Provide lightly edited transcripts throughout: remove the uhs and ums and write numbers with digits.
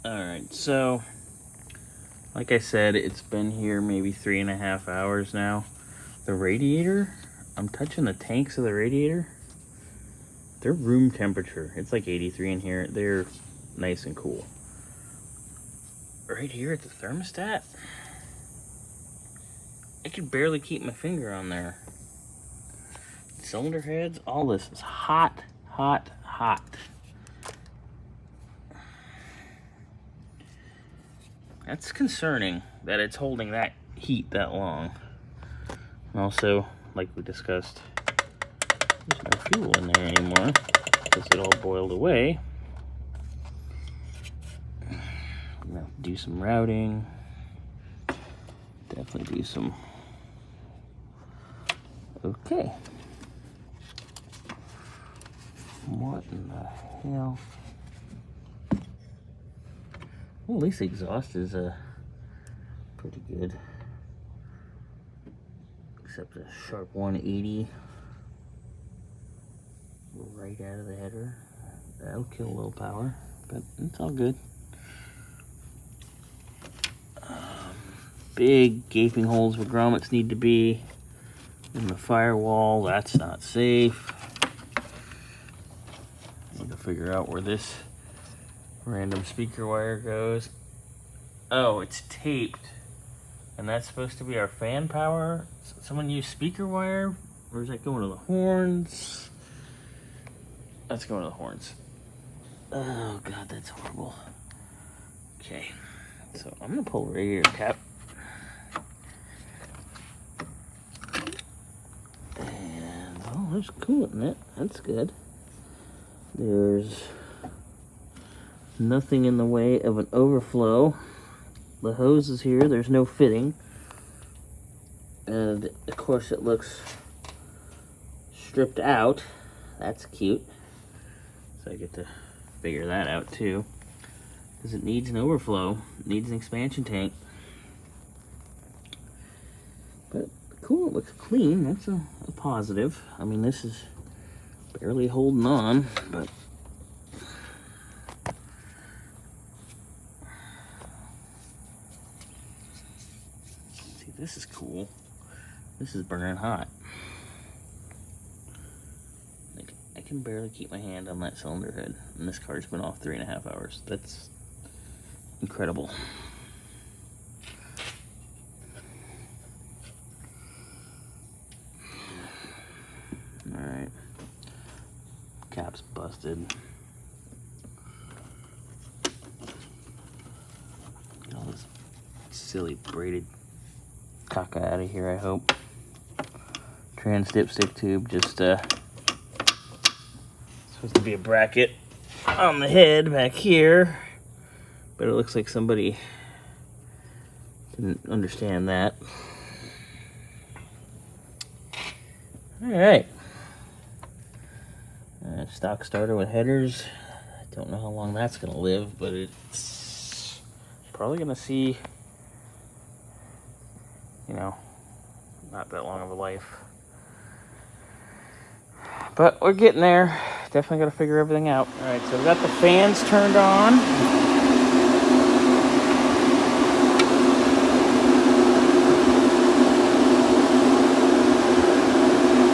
Alright, so like I said, it's been here maybe 3.5 hours now. The radiator, I'm touching the tanks of the radiator. They're room temperature. It's like 83 in here. They're nice and cool. Right here at the thermostat, I can barely keep my finger on there. Cylinder heads, all this is hot, hot, hot. That's concerning that it's holding that heat that long. And also, like we discussed, there's no fuel in there anymore because it all boiled away. I'm gonna do some routing. Definitely do some. Okay. What in the hell? Well, at least the exhaust is pretty good. Except a sharp 180 right out of the header. That'll kill low power, but it's all good. Big gaping holes where grommets need to be in the firewall. That's not safe. Need to figure out where this random speaker wire goes. Oh, it's taped. And that's supposed to be our fan power. Someone used speaker wire? Or is that going to the horns? That's going to the horns. Oh god, that's horrible. Okay, so I'm gonna pull the radiator cap. And, oh, there's coolant in it. That's good. There's nothing in the way of an overflow. The hose is here. There's no fitting. And, of course, it looks stripped out. That's cute. So I get to figure that out, too. Because it needs an overflow. It needs an expansion tank. But the coolant looks clean. That's a positive. I mean, this is barely holding on, but see, this is cool. This is burning hot. I can barely keep my hand on that cylinder head, and this car's been off 3.5 hours. That's incredible. Alright. Cap's busted. Get all this silly braided caca out of here, I hope. Trans dipstick tube, just supposed to be a bracket on the head back here, but it looks like somebody didn't understand that. Alright. Stock starter with headers. I don't know how long that's going to live, but it's probably going to see, you know, not that long of a life. But we're getting there. Definitely got to figure everything out. Alright, so we've got the fans turned on.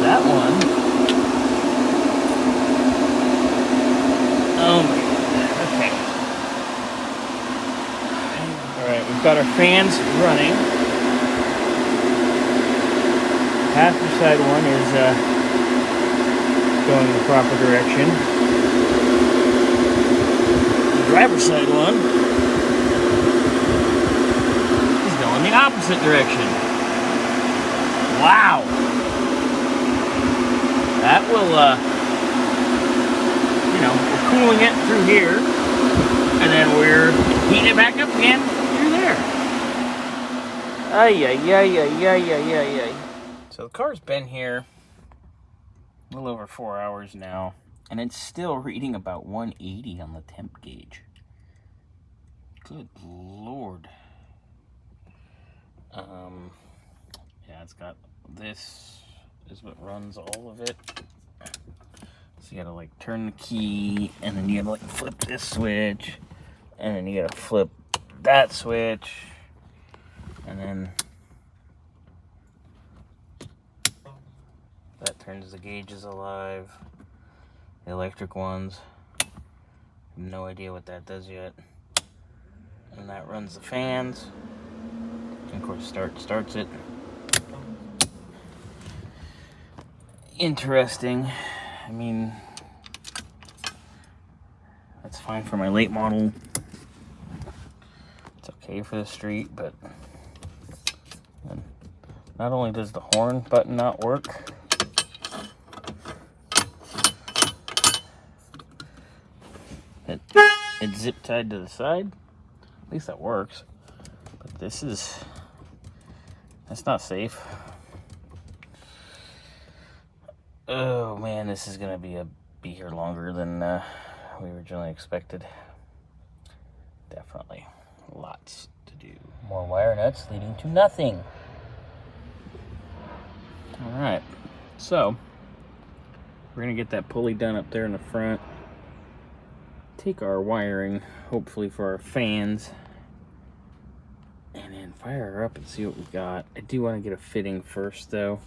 That one. Oh my god. Okay. Alright, we've got our fans running. Passenger side one is going the proper direction. The driver's side one is going the opposite direction. Wow. That will, you know, we're cooling it through here, and then we're heating it back up again through there. Ay, ay, ay, ay, ay, ay, ay, ay. So the car's been here a little over 4 hours now, and it's still reading about 180 on the temp gauge. Good Lord. Yeah, it's got this is what runs all of it. So you gotta like turn the key, and then you gotta like flip this switch, and then you gotta flip that switch, and then that turns the gauges alive. The electric ones, no idea what that does yet. And that runs the fans. And of course, starts it. Interesting. I mean, that's fine for my late model. It's okay for the street, but not only does the horn button not work, it's zip tied to the side. At least that works. But that's not safe. Oh man, this is gonna be here longer than we originally expected. Definitely lots to do. More wire nuts leading to nothing. All right, so we're gonna get that pulley done up there in the front. Take our wiring, hopefully for our fans, and then fire her up and see what we got. I do want to get a fitting first though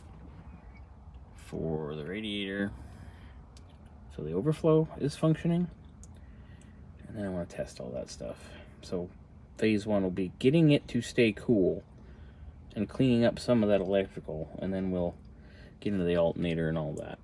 for the radiator, so the overflow is functioning, and then I want to test all that stuff. So phase one will be getting it to stay cool and cleaning up some of that electrical, and then we'll get into the alternator and all that.